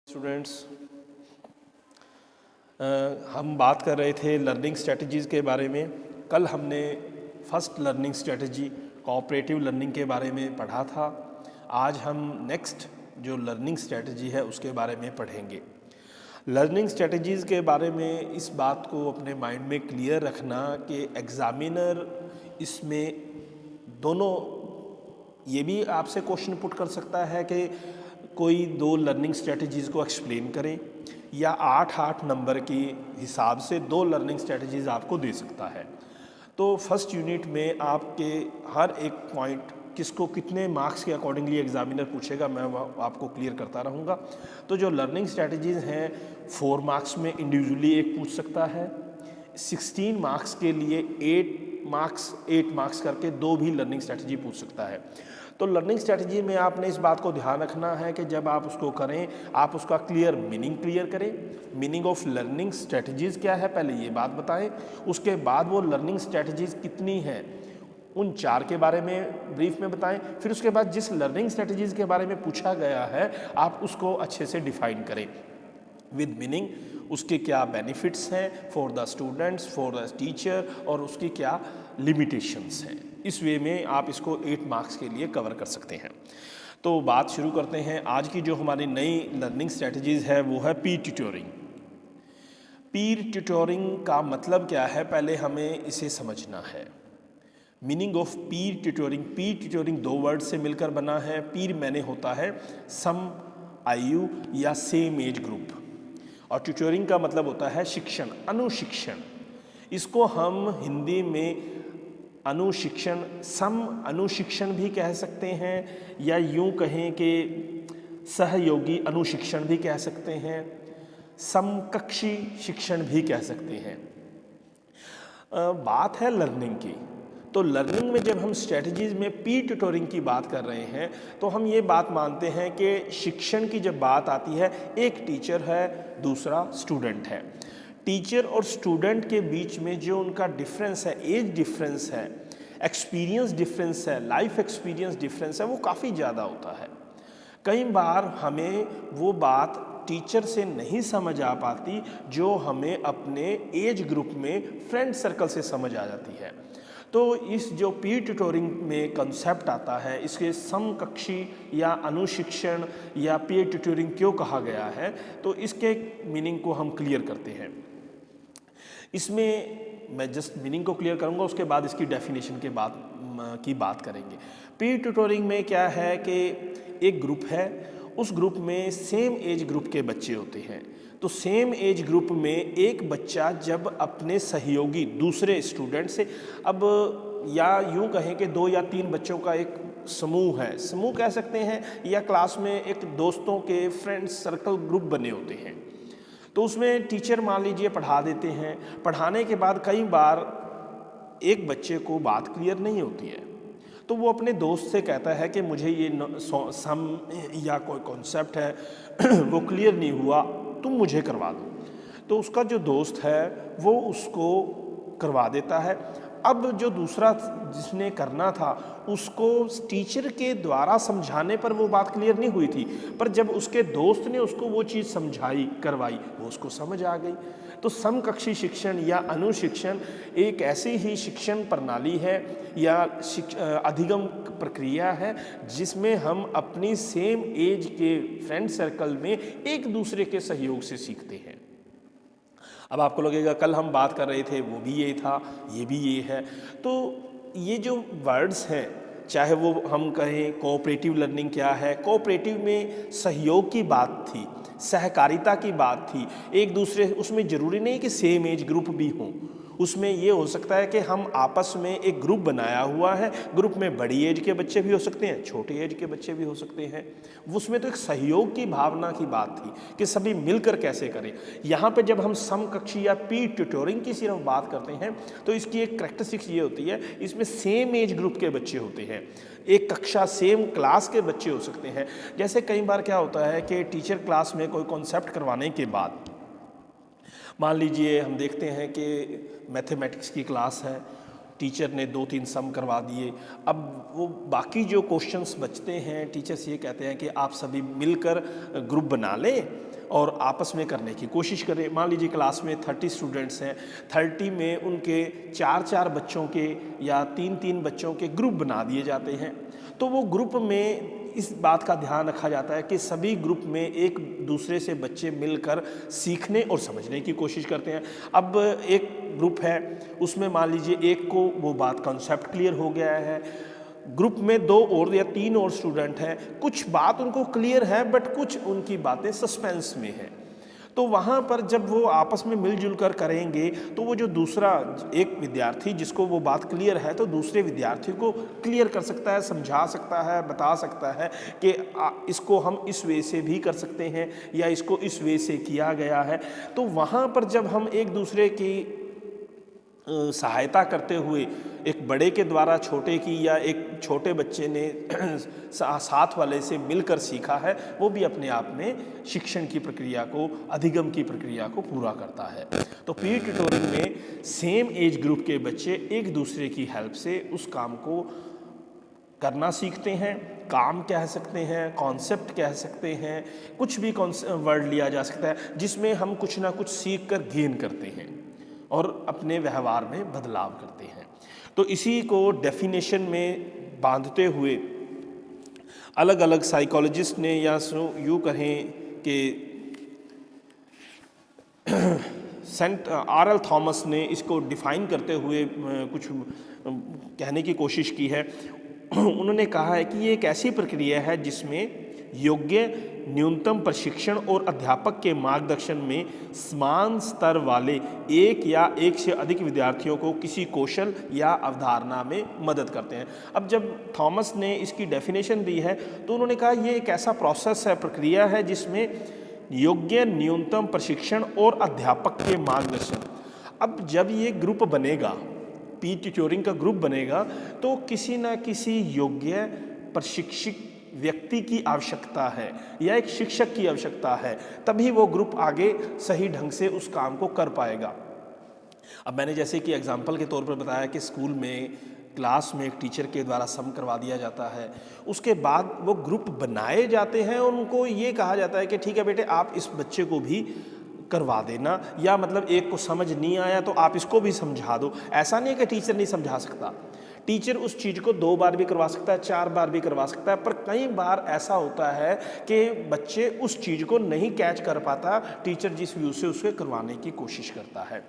Students, हम बात कर रहे थे लर्निंग स्ट्रेटजीज़ के बारे में। कल हमने first learning strategy cooperative learning के बारे में पढ़ा था। आज हम नेक्स्ट जो लर्निंग स्ट्रेटजी है उसके बारे में पढ़ेंगे। लर्निंग स्ट्रेटजीज़ के बारे में इस बात को अपने माइंड में क्लियर रखना कि एग्ज़ामिनर इसमें दोनों ये भी आपसे क्वेश्चन पुट कर सकता है कि कोई दो लर्निंग स्ट्रेटजीज़ को एक्सप्लेन करें, या 8 नंबर के हिसाब से दो लर्निंग स्ट्रेटजीज़ आपको दे सकता है। तो फर्स्ट यूनिट में आपके हर एक पॉइंट किसको कितने मार्क्स के अकॉर्डिंगली एग्जामिनर पूछेगा, मैं आपको क्लियर करता रहूँगा। तो जो लर्निंग स्ट्रेटजीज़ हैं 4 मार्क्स में इंडिविजुअली एक पूछ सकता है, 16 मार्क्स के लिए 8 मार्क्स करके दो भी लर्निंग स्ट्रेटजी पूछ सकता है। तो लर्निंग स्ट्रेटजी में आपने इस बात को ध्यान रखना है कि जब आप उसको करें आप उसका मीनिंग क्लियर करें। मीनिंग ऑफ लर्निंग स्ट्रेटजीज़ क्या है पहले ये बात बताएं, उसके बाद वो लर्निंग स्ट्रेटजीज़ कितनी हैं उन 4 के बारे में ब्रीफ में बताएं। फिर उसके बाद जिस लर्निंग स्ट्रेटजीज़ के बारे में पूछा गया है आप उसको अच्छे से डिफाइन करें विद मीनिंग, उसके क्या बेनिफिट्स हैं for the students, for the teacher, और उसकी क्या लिमिटेशंस हैं। इस वे में आप इसको 8 मार्क्स के लिए कवर कर सकते हैं। तो बात शुरू करते हैं। आज की जो हमारी नई लर्निंग स्ट्रेटजीज़ है वो है पीर ट्यूटोरिंग। पीर ट्यूटोरिंग का मतलब क्या है पहले हमें इसे समझना है। Meaning of Pir tutoring, Pir tutoring 2 word से मिलकर बना है। पीर मैंने होता है सम आयु या सेम एज ग्रुप, और ट्यूटोरिंग का मतलब होता है शिक्षण, अनुशिक्षण। इसको हम हिंदी में अनुशिक्षण, सम अनुशिक्षण भी कह सकते हैं, या यूं कहें कि सहयोगी अनुशिक्षण भी कह सकते हैं, समकक्षी शिक्षण भी कह सकते हैं। बात है लर्निंग की। तो लर्निंग में जब हम स्ट्रेटजीज़ में पीर ट्यूटोरिंग की बात कर रहे हैं तो हम ये बात मानते हैं कि शिक्षण की जब बात आती है एक टीचर है, दूसरा स्टूडेंट है। टीचर और स्टूडेंट के बीच में जो उनका डिफरेंस है, एज डिफरेंस है, एक्सपीरियंस डिफरेंस है, लाइफ एक्सपीरियंस डिफरेंस है, वो काफ़ी ज़्यादा होता है। कई बार हमें वो बात टीचर से नहीं समझ आ पाती जो हमें अपने एज ग्रुप में फ्रेंड सर्कल से समझ आ जाती है। तो इस जो पीर ट्यूटोरिंग में कंसेप्ट आता है, इसके समकक्षी या अनुशिक्षण या पीर ट्यूटोरिंग क्यों कहा गया है, तो इसके मीनिंग को हम क्लियर करते हैं। इसमें मैं जस्ट मीनिंग को क्लियर करूंगा, उसके बाद इसकी डेफिनेशन की बात करेंगे। पीर ट्यूटोरिंग में क्या है कि एक ग्रुप है, उस ग्रुप में सेम एज ग्रुप के बच्चे होते हैं। तो सेम एज ग्रुप में एक बच्चा जब अपने सहयोगी दूसरे स्टूडेंट से, अब या यूं कहें कि 2 या 3 बच्चों का एक समूह है, समूह कह सकते हैं, या क्लास में एक दोस्तों के फ्रेंड सर्कल ग्रुप बने होते हैं। तो उसमें टीचर मान लीजिए पढ़ा देते हैं, पढ़ाने के बाद कई बार एक बच्चे को बात क्लियर नहीं होती है, तो वो अपने दोस्त से कहता है कि मुझे ये सम या कोई कॉन्सेप्ट है वो क्लियर नहीं हुआ, तुम मुझे करवा दो। तो उसका जो दोस्त है वो उसको करवा देता है। अब जो दूसरा जिसने करना था उसको टीचर के द्वारा समझाने पर वो बात क्लियर नहीं हुई थी, पर जब उसके दोस्त ने उसको वो चीज़ समझाई, करवाई, वो उसको समझ आ गई। तो समकक्षी शिक्षण या अनुशिक्षण एक ऐसी ही शिक्षण प्रणाली है या अधिगम प्रक्रिया है जिसमें हम अपनी सेम एज के फ्रेंड सर्कल में एक दूसरे के सहयोग से सीखते हैं। अब आपको लगेगा कल हम बात कर रहे थे वो भी ये था, ये भी ये है। तो ये जो वर्ड्स हैं, चाहे वो हम कहें कोऑपरेटिव लर्निंग क्या है, कोऑपरेटिव में सहयोग की बात थी, सहकारिता की बात थी, एक दूसरे, उसमें ज़रूरी नहीं कि सेम एज ग्रुप भी हों। उसमें ये हो सकता है कि हम आपस में एक ग्रुप बनाया हुआ है, ग्रुप में बड़ी एज के बच्चे भी हो सकते हैं, छोटे एज के बच्चे भी हो सकते हैं। उसमें तो एक सहयोग की भावना की बात थी कि सभी मिलकर कैसे करें। यहाँ पे जब हम समकक्षी या पीर ट्यूटोरिंग की सिर्फ बात करते हैं तो इसकी एक कैरेक्टरिस्टिक्स ये होती है, इसमें सेम एज ग्रुप के बच्चे होते हैं, एक कक्षा सेम क्लास के बच्चे हो सकते हैं। जैसे कई बार क्या होता है कि टीचर क्लास में कोई कॉन्सेप्ट करवाने के बाद, मान लीजिए हम देखते हैं कि मैथमेटिक्स की क्लास है, टीचर ने 2-3 सम करवा दिए। अब वो बाकी जो क्वेश्चंस बचते हैं, टीचर्स ये कहते हैं कि आप सभी मिलकर ग्रुप बना लें और आपस में करने की कोशिश करें। मान लीजिए क्लास में 30 स्टूडेंट्स हैं, 30 में उनके 4-4 बच्चों के या 3-3 बच्चों के ग्रुप बना दिए जाते हैं। तो वो ग्रुप में इस बात का ध्यान रखा जाता है कि सभी ग्रुप में एक दूसरे से बच्चे मिलकर सीखने और समझने की कोशिश करते हैं। अब एक ग्रुप है, उसमें मान लीजिए एक को वो बात कॉन्सेप्ट क्लियर हो गया है, ग्रुप में 2 और या 3 और स्टूडेंट हैं, कुछ बात उनको क्लियर है बट कुछ उनकी बातें सस्पेंस में हैं। तो वहाँ पर जब वो आपस में मिलजुल कर करेंगे तो वो जो दूसरा एक विद्यार्थी जिसको वो बात क्लियर है तो दूसरे विद्यार्थी को क्लियर कर सकता है, समझा सकता है, बता सकता है कि इसको हम इस वे से भी कर सकते हैं या इसको इस वे से किया गया है। तो वहाँ पर जब हम एक दूसरे की सहायता करते हुए एक बड़े के द्वारा छोटे की या एक छोटे बच्चे ने साथ वाले से मिलकर सीखा है, वो भी अपने आप में शिक्षण की प्रक्रिया को, अधिगम की प्रक्रिया को पूरा करता है। तो पीयर ट्यूटोरिंग में सेम एज ग्रुप के बच्चे एक दूसरे की हेल्प से उस काम को करना सीखते हैं। काम कह सकते हैं, कॉन्सेप्ट कह सकते हैं, कुछ भी वर्ड लिया जा सकता है जिसमें हम कुछ ना कुछ सीख कर गेन करते हैं और अपने व्यवहार में बदलाव करते हैं। तो इसी को डेफिनेशन में बांधते हुए अलग अलग साइकोलॉजिस्ट ने या यूँ कहें कि सेंट आर.एल. थॉमस ने इसको डिफ़ाइन करते हुए कुछ कहने की कोशिश की है। उन्होंने कहा है कि ये एक ऐसी प्रक्रिया है जिसमें योग्य न्यूनतम प्रशिक्षण और अध्यापक के मार्गदर्शन में समान स्तर वाले एक या एक से अधिक विद्यार्थियों को किसी कौशल या अवधारणा में मदद करते हैं। अब जब थॉमस ने इसकी डेफिनेशन दी है तो उन्होंने कहा ये एक ऐसा प्रोसेस है, प्रक्रिया है जिसमें योग्य न्यूनतम प्रशिक्षण और अध्यापक के मार्गदर्शन। अब जब ये ग्रुप बनेगा, पीयर ट्यूटोरिंग का ग्रुप बनेगा, तो किसी न किसी योग्य प्रशिक्षित व्यक्ति की आवश्यकता है या एक शिक्षक की आवश्यकता है, तभी वो ग्रुप आगे सही ढंग से उस काम को कर पाएगा। अब मैंने जैसे कि एग्जाम्पल के तौर पर बताया कि स्कूल में क्लास में एक टीचर के द्वारा सम करवा दिया जाता है, उसके बाद वो ग्रुप बनाए जाते हैं और उनको ये कहा जाता है कि ठीक है बेटे आप इस बच्चे को भी करवा देना, या मतलब एक को समझ नहीं आया तो आप इसको भी समझा दो। ऐसा नहीं है कि टीचर नहीं समझा सकता, टीचर उस चीज़ को 2 बार भी करवा सकता है, 4 बार भी करवा सकता है, पर कई बार ऐसा होता है कि बच्चे उस चीज़ को नहीं कैच कर पाता, टीचर जिस व्यू से उसे करवाने की कोशिश करता है।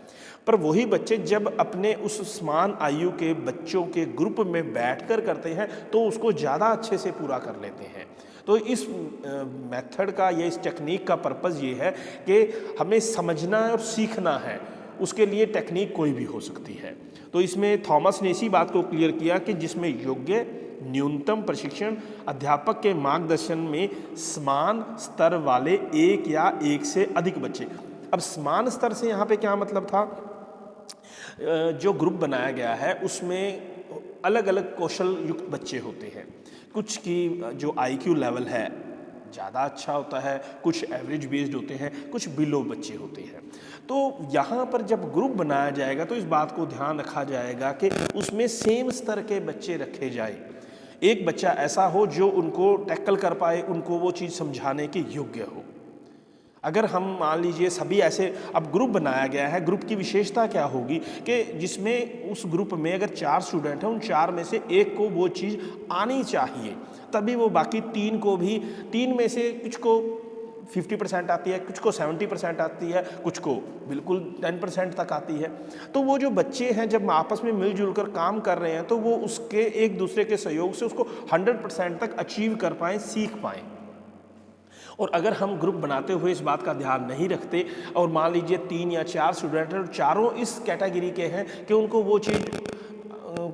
पर वही बच्चे जब अपने उस समान आयु के बच्चों के ग्रुप में बैठकर करते हैं तो उसको ज़्यादा अच्छे से पूरा कर लेते हैं। तो इस मेथड का या इस टेक्निक का पर्पज़ ये है कि हमें समझना और सीखना है, उसके लिए टेक्निक कोई भी हो सकती है। तो इसमें थॉमस ने इसी बात को क्लियर किया कि जिसमें योग्य न्यूनतम प्रशिक्षण अध्यापक के मार्गदर्शन में समान स्तर वाले एक या एक से अधिक बच्चे। अब समान स्तर से यहाँ पे क्या मतलब था, जो ग्रुप बनाया गया है उसमें अलग अलग कौशल युक्त बच्चे होते हैं। कुछ की जो IQ लेवल है ज़्यादा अच्छा होता है, कुछ एवरेज बेस्ड होते हैं, कुछ बिलो बच्चे होते हैं। तो यहाँ पर जब ग्रुप बनाया जाएगा तो इस बात को ध्यान रखा जाएगा कि उसमें सेम स्तर के बच्चे रखे जाए। एक बच्चा ऐसा हो जो उनको टैकल कर पाए, उनको वो चीज़ समझाने के योग्य हो। अगर हम मान लीजिए सभी ऐसे, अब ग्रुप बनाया गया है, ग्रुप की विशेषता क्या होगी कि जिसमें उस ग्रुप में अगर 4 स्टूडेंट हैं, उन 4 में से एक को वो चीज़ आनी चाहिए, तभी वो बाकी 3 को भी, 3 में से कुछ को 50% आती है, कुछ को 70% आती है, कुछ को बिल्कुल 10% तक आती है। तो वो जो बच्चे हैं जब आपस में मिलजुल कर काम कर रहे हैं तो वो उसके एक दूसरे के सहयोग से उसको 100% तक अचीव कर पाएँ, सीख पाएँ। और अगर हम ग्रुप बनाते हुए इस बात का ध्यान नहीं रखते और मान लीजिए 3 या 4 स्टूडेंट हैं और चारों इस कैटेगरी के हैं कि उनको वो चीज़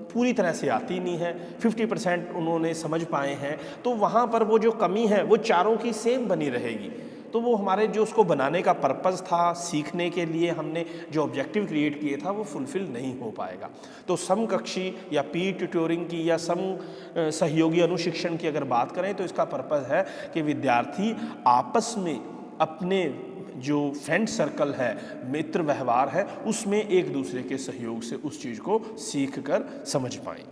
पूरी तरह से आती नहीं है, 50% उन्होंने समझ पाए हैं, तो वहाँ पर वो जो कमी है वो चारों की सेम बनी रहेगी। तो वो हमारे जो उसको बनाने का पर्पज़ था, सीखने के लिए हमने जो ऑब्जेक्टिव क्रिएट किए था, वो फुलफ़िल नहीं हो पाएगा। तो समकक्षी या पीयर ट्यूटोरिंग की या सहयोगी अनुशिक्षण की अगर बात करें तो इसका पर्पज़ है कि विद्यार्थी आपस में अपने जो फ्रेंड सर्कल है, मित्र व्यवहार है, उसमें एक दूसरे के सहयोग से उस चीज़ को सीख कर समझ पाएँ।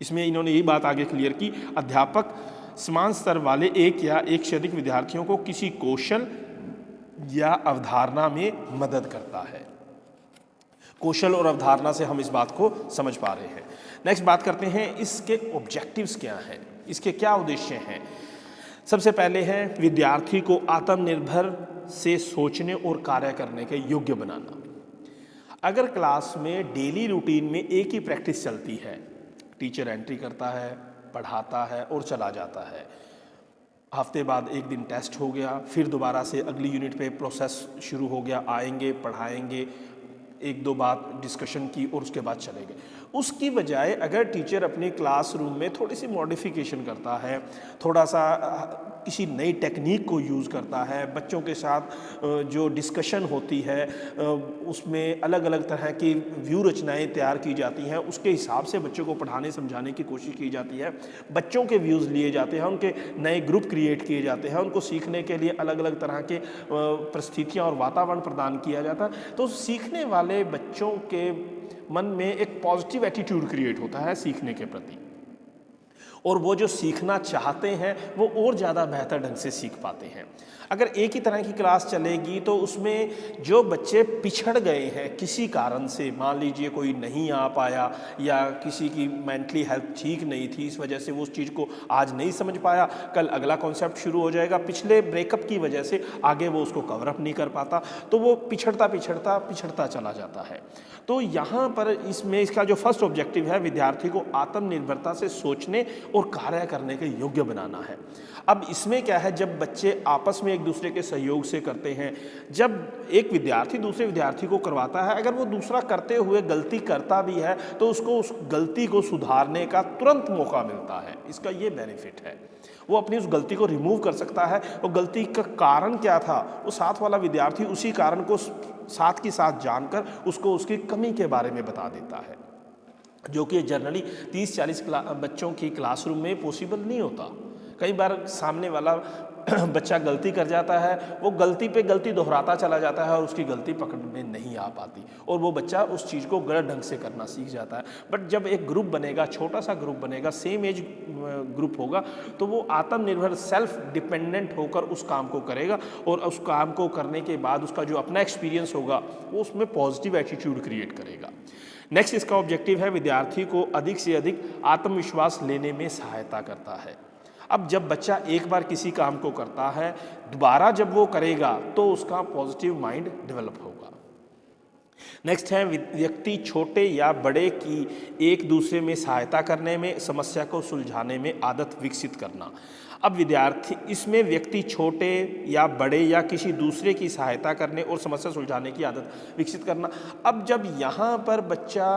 इसमें इन्होंने यही बात आगे क्लियर की, अध्यापक समान स्तर वाले एक या एक से अधिक विद्यार्थियों को किसी कौशल या अवधारणा में मदद करता है। कौशल और अवधारणा से हम इस बात को समझ पा रहे हैं। नेक्स्ट बात करते हैं इसके ऑब्जेक्टिव्स क्या हैं, इसके क्या उद्देश्य हैं। सबसे पहले है विद्यार्थी को आत्मनिर्भर से सोचने और कार्य करने के योग्य बनाना। अगर क्लास में डेली रूटीन में एक ही प्रैक्टिस चलती है, टीचर एंट्री करता है, पढ़ाता है और चला जाता है, हफ्ते बाद एक दिन टेस्ट हो गया, फिर दोबारा से अगली यूनिट पे प्रोसेस शुरू हो गया, आएंगे पढ़ाएंगे, एक दो बात डिस्कशन की और उसके बाद चले गए। उसकी बजाय अगर टीचर अपनी क्लासरूम में थोड़ी सी मॉडिफिकेशन करता है, थोड़ा सा किसी नई टेक्निक को यूज़ करता है, बच्चों के साथ जो डिस्कशन होती है उसमें अलग अलग तरह की व्यू रचनाएं तैयार की जाती हैं, उसके हिसाब से बच्चों को पढ़ाने समझाने की कोशिश की जाती है, बच्चों के व्यूज़ लिए जाते हैं, उनके नए ग्रुप क्रिएट किए जाते हैं, उनको सीखने के लिए अलग अलग तरह के परिस्थितियाँ और वातावरण प्रदान किया जाता है, तो सीखने वाले बच्चों के मन में एक पॉजिटिव एटीट्यूड क्रिएट होता है सीखने के प्रति, और वो जो सीखना चाहते हैं वो और ज़्यादा बेहतर ढंग से सीख पाते हैं। अगर एक ही तरह की क्लास चलेगी तो उसमें जो बच्चे पिछड़ गए हैं किसी कारण से, मान लीजिए कोई नहीं आ पाया या किसी की मेंटली हेल्थ ठीक नहीं थी, इस वजह से वो उस चीज़ को आज नहीं समझ पाया, कल अगला कॉन्सेप्ट शुरू हो जाएगा, पिछले ब्रेकअप की वजह से आगे वो उसको कवर अप नहीं कर पाता, तो वो पिछड़ता चला जाता है। तो यहाँ पर इसमें इसका जो फर्स्ट ऑब्जेक्टिव है, विद्यार्थी को आत्मनिर्भरता से सोचने और कार्य करने के योग्य बनाना है। अब इसमें क्या है, जब बच्चे आपस में एक दूसरे के सहयोग से करते हैं, जब एक विद्यार्थी दूसरे विद्यार्थी को करवाता है, अगर वो दूसरा करते हुए गलती करता भी है तो उसको उस गलती को सुधारने का तुरंत मौका मिलता है, इसका ये बेनिफिट है। वो अपनी उस गलती को रिमूव कर सकता है, और गलती का कारण क्या था वो साथ वाला विद्यार्थी उसी कारण को साथ के साथ जानकर उसको उसकी कमी के बारे में बता देता है, जो कि जनरली 30-40 बच्चों की क्लासरूम में पॉसिबल नहीं होता। कई बार सामने वाला बच्चा गलती कर जाता है, वो गलती पे गलती दोहराता चला जाता है और उसकी गलती पकड़ में नहीं आ पाती, और वो बच्चा उस चीज़ को गलत ढंग से करना सीख जाता है। बट जब एक ग्रुप बनेगा, छोटा सा ग्रुप बनेगा, सेम एज ग्रुप होगा, तो वो आत्मनिर्भर सेल्फ डिपेंडेंट होकर उस काम को करेगा, और उस काम को करने के बाद उसका जो अपना एक्सपीरियंस होगा वो उसमें पॉजिटिव एटीट्यूड क्रिएट करेगा। नेक्स्ट इसका ऑब्जेक्टिव है विद्यार्थी को अधिक से अधिक आत्मविश्वास लेने में सहायता करता है। अब जब बच्चा एक बार किसी काम को करता है, दोबारा जब वो करेगा तो उसका पॉजिटिव माइंड डेवलप होगा। नेक्स्ट है व्यक्ति छोटे या बड़े की एक दूसरे में सहायता करने में, समस्या को सुलझाने में आदत विकसित करना। अब विद्यार्थी इसमें व्यक्ति छोटे या बड़े या किसी दूसरे की सहायता करने और समस्या सुलझाने की आदत विकसित करना। अब जब यहाँ पर बच्चा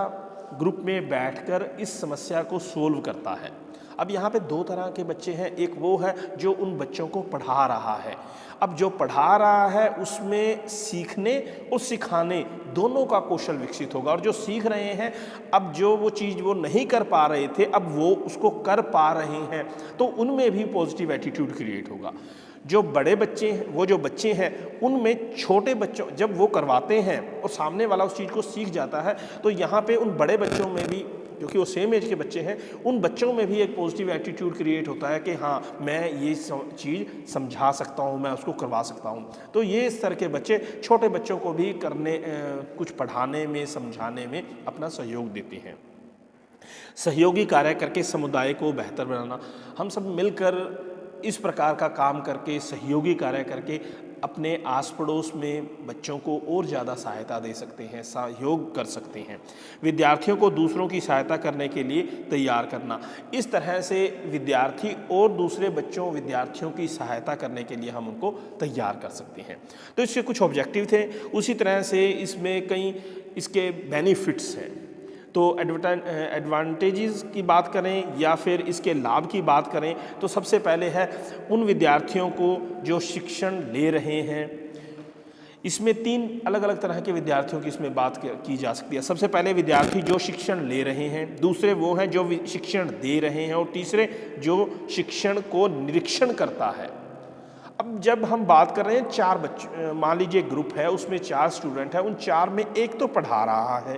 ग्रुप में बैठकर इस समस्या को सोल्व करता है, अब यहाँ पे दो तरह के बच्चे हैं, एक वो है जो उन बच्चों को पढ़ा रहा है। अब जो पढ़ा रहा है उसमें सीखने और सिखाने दोनों का कौशल विकसित होगा, और जो सीख रहे हैं, अब जो वो चीज़ वो नहीं कर पा रहे थे अब वो उसको कर पा रहे हैं, तो उनमें भी पॉजिटिव एटीट्यूड क्रिएट होगा। जो बड़े बच्चे हैं, वो जो बच्चे हैं उनमें छोटे बच्चों जब वो करवाते हैं और सामने वाला उस चीज़ को सीख जाता है, तो यहाँ पे उन बड़े बच्चों में भी, क्योंकि वो सेम एज के बच्चे हैं, उन बच्चों में भी एक पॉजिटिव एटीट्यूड क्रिएट होता है कि हाँ मैं ये चीज़ समझा सकता हूँ, मैं उसको करवा सकता हूँ। तो ये इस तरह के बच्चे छोटे बच्चों को भी कुछ पढ़ाने में, समझाने में अपना सहयोग देते हैं। सहयोगी कार्य करके समुदाय को बेहतर बनाना। हम सब मिलकर इस प्रकार का काम करके, सहयोगी कार्य करके अपने आस पड़ोस में बच्चों को और ज़्यादा सहायता दे सकते हैं, सहयोग कर सकते हैं। विद्यार्थियों को दूसरों की सहायता करने के लिए तैयार करना। इस तरह से विद्यार्थी और दूसरे विद्यार्थियों की सहायता करने के लिए हम उनको तैयार कर सकते हैं। तो इसके कुछ ऑब्जेक्टिव थे। उसी तरह से इसमें कई इसके बेनिफिट्स हैं। तो एडवांटेजेस की बात करें या फिर इसके लाभ की बात करें, तो सबसे पहले है उन विद्यार्थियों को जो शिक्षण ले रहे हैं। इसमें 3 अलग अलग तरह के विद्यार्थियों की इसमें बात की जा सकती है। सबसे पहले विद्यार्थी जो शिक्षण ले रहे हैं, दूसरे वो हैं जो शिक्षण दे रहे हैं, और तीसरे जो शिक्षण को निरीक्षण करता है। अब जब हम बात कर रहे हैं 4 बच्चे, मान लीजिए ग्रुप है, उसमें 4 स्टूडेंट है, उन 4 में एक तो पढ़ा रहा है,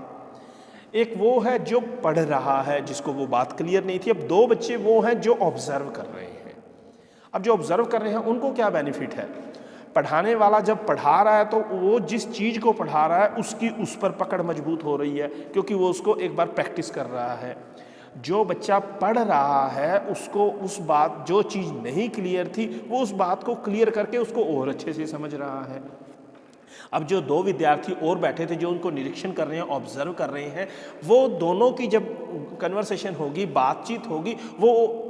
एक वो है जो पढ़ रहा है जिसको वो बात क्लियर नहीं थी। अब 2 बच्चे वो हैं जो ऑब्जर्व कर रहे हैं। अब जो ऑब्जर्व कर रहे हैं उनको क्या बेनिफिट है? पढ़ाने वाला जब पढ़ा रहा है तो वो जिस चीज़ को पढ़ा रहा है उसकी उस पर पकड़ मजबूत हो रही है, क्योंकि वो उसको एक बार प्रैक्टिस कर रहा है। जो बच्चा पढ़ रहा है उसको उस बात, जो चीज़ नहीं क्लियर थी वो उस बात को क्लियर करके उसको और अच्छे से समझ रहा है। अब जो 2 विद्यार्थी और बैठे थे जो उनको निरीक्षण कर रहे हैं, ऑब्जर्व कर रहे हैं, वो दोनों की जब कन्वर्सेशन होगी, बातचीत होगी, वो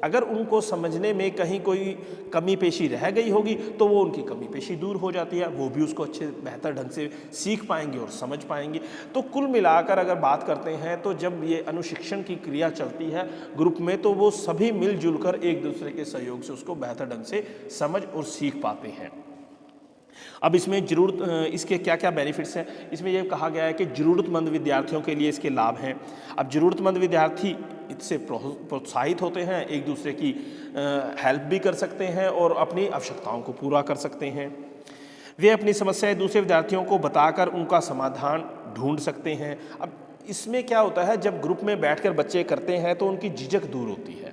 अगर उनको समझने में कहीं कोई कमी पेशी रह गई होगी तो वो उनकी कमी पेशी दूर हो जाती है, वो भी उसको अच्छे बेहतर ढंग से सीख पाएंगे और समझ पाएंगे। तो कुल मिलाकर अगर बात करते हैं तो जब ये अनुशिक्षण की क्रिया चलती है ग्रुप में तो वो सभी मिलजुल कर एक दूसरे के सहयोग से उसको बेहतर ढंग से समझ और सीख पाते हैं। अब इसमें इसके क्या क्या बेनिफिट्स हैं? इसमें यह कहा गया है कि ज़रूरतमंद विद्यार्थियों के लिए इसके लाभ हैं। अब ज़रूरतमंद विद्यार्थी इससे प्रोत्साहित होते हैं, एक दूसरे की हेल्प भी कर सकते हैं और अपनी आवश्यकताओं को पूरा कर सकते हैं। वे अपनी समस्याएं दूसरे विद्यार्थियों को बताकर उनका समाधान ढूंढ सकते हैं। अब इसमें क्या होता है, जब ग्रुप में बैठकर बच्चे करते हैं तो उनकी झिझक दूर होती है।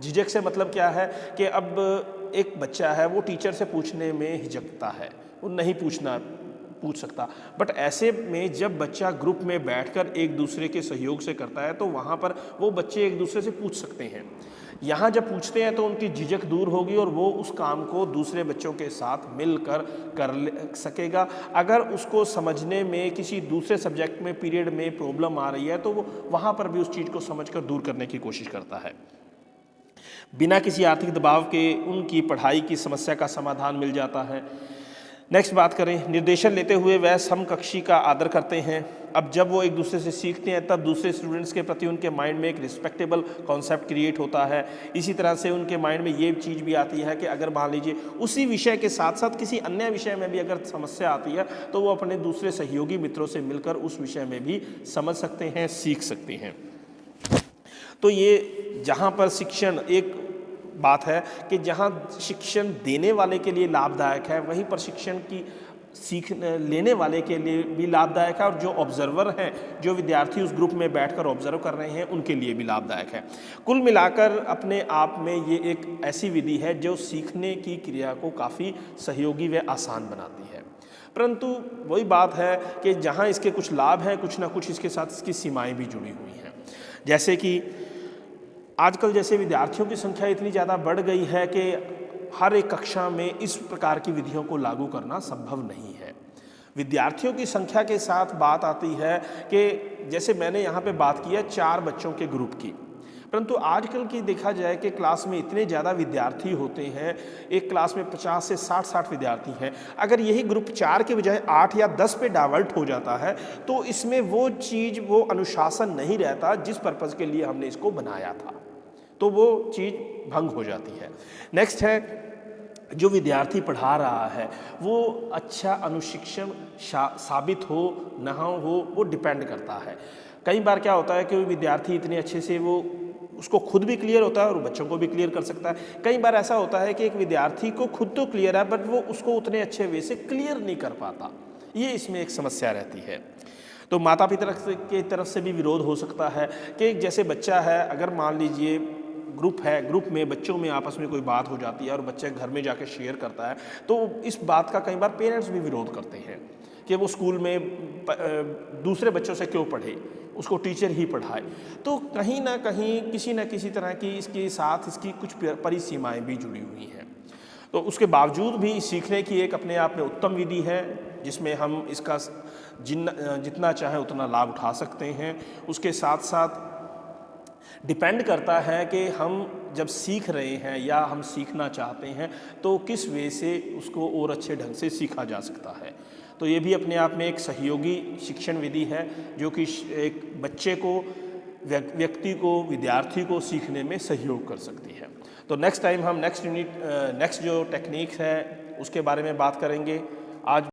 झिझक से मतलब क्या है कि अब एक बच्चा है वो टीचर से पूछने में हिचकता है, वो नहीं पूछ सकता, बट ऐसे में जब बच्चा ग्रुप में बैठकर एक दूसरे के सहयोग से करता है तो वहाँ पर वो बच्चे एक दूसरे से पूछ सकते हैं। यहाँ जब पूछते हैं तो उनकी झिझक दूर होगी और वो उस काम को दूसरे बच्चों के साथ मिलकर कर सकेगा। अगर उसको समझने में किसी दूसरे सब्जेक्ट में पीरियड में प्रॉब्लम आ रही है तो वो वहाँ पर भी उस चीज़ को समझकर दूर करने की कोशिश करता है। बिना किसी आर्थिक दबाव के उनकी पढ़ाई की समस्या का समाधान मिल जाता है। नेक्स्ट बात करें, निर्देशन लेते हुए वह समकक्षी का आदर करते हैं। अब जब वो एक दूसरे से सीखते हैं तब दूसरे स्टूडेंट्स के प्रति उनके माइंड में एक रिस्पेक्टेबल कॉन्सेप्ट क्रिएट होता है। इसी तरह से उनके माइंड में ये चीज़ भी आती है कि अगर मान लीजिए उसी विषय के साथ साथ किसी अन्य विषय में भी अगर समस्या आती है तो वो अपने दूसरे सहयोगी मित्रों से मिलकर उस विषय में भी समझ सकते हैं, सीख सकते हैं। तो ये जहाँ पर शिक्षण, एक बात है कि जहाँ शिक्षण देने वाले के लिए लाभदायक है वहीं पर शिक्षण की सीख लेने वाले के लिए भी लाभदायक है, और जो ऑब्जर्वर हैं, जो विद्यार्थी उस ग्रुप में बैठकर ऑब्जर्व कर रहे हैं, उनके लिए भी लाभदायक है। कुल मिलाकर अपने आप में ये एक ऐसी विधि है जो सीखने की क्रिया को काफ़ी सहयोगी व आसान बनाती है। परंतु वही बात है कि जहाँ इसके कुछ लाभ हैं, कुछ ना कुछ इसके साथ इसकी सीमाएँ भी जुड़ी हुई हैं। जैसे कि आजकल जैसे विद्यार्थियों की संख्या इतनी ज़्यादा बढ़ गई है कि हर एक कक्षा में इस प्रकार की विधियों को लागू करना संभव नहीं है। विद्यार्थियों की संख्या के साथ बात आती है कि जैसे मैंने यहाँ पे बात की है 4 बच्चों के ग्रुप की, परंतु आजकल की देखा जाए कि क्लास में इतने ज़्यादा विद्यार्थी होते हैं, एक क्लास में 50 से 60 विद्यार्थी हैं। अगर यही ग्रुप 4 के बजाय 8 या 10 पे डाइवर्ट हो जाता है तो इसमें वो चीज़, वो अनुशासन नहीं रहता जिस पर्पज़ के लिए हमने इसको बनाया था, तो वो चीज़ भंग हो जाती है। नेक्स्ट है, जो विद्यार्थी पढ़ा रहा है वो अच्छा अनुशिक्षण साबित हो ना हो वो डिपेंड करता है। कई बार क्या होता है कि विद्यार्थी इतने अच्छे से वो उसको खुद भी क्लियर होता है और बच्चों को भी क्लियर कर सकता है। कई बार ऐसा होता है कि एक विद्यार्थी को खुद तो क्लियर है बट वो उसको उतने अच्छे वे से क्लियर नहीं कर पाता, ये इसमें एक समस्या रहती है। तो माता पिता की तरफ से भी विरोध हो सकता है कि जैसे बच्चा है, अगर मान लीजिए ग्रुप है, ग्रुप में बच्चों में आपस में कोई बात हो जाती है और बच्चे घर में जाके शेयर करता है तो इस बात का कई बार पेरेंट्स भी विरोध करते हैं कि वो स्कूल में दूसरे बच्चों से क्यों पढ़े, उसको टीचर ही पढ़ाए। तो कहीं ना कहीं किसी न किसी तरह की इसके साथ इसकी कुछ परिसीमाएं भी जुड़ी हुई हैं। तो उसके बावजूद भी सीखने की एक अपने आप में उत्तम विधि है जिसमें हम इसका जितना चाहे उतना लाभ उठा सकते हैं। उसके साथ साथ डिपेंड करता है कि हम जब सीख रहे हैं या हम सीखना चाहते हैं तो किस वे से उसको और अच्छे ढंग से सीखा जा सकता है। तो ये भी अपने आप में एक सहयोगी शिक्षण विधि है जो कि एक बच्चे को, व्यक्ति को, विद्यार्थी को सीखने में सहयोग कर सकती है। तो नेक्स्ट टाइम हम नेक्स्ट जो टेक्निक है उसके बारे में बात करेंगे। आज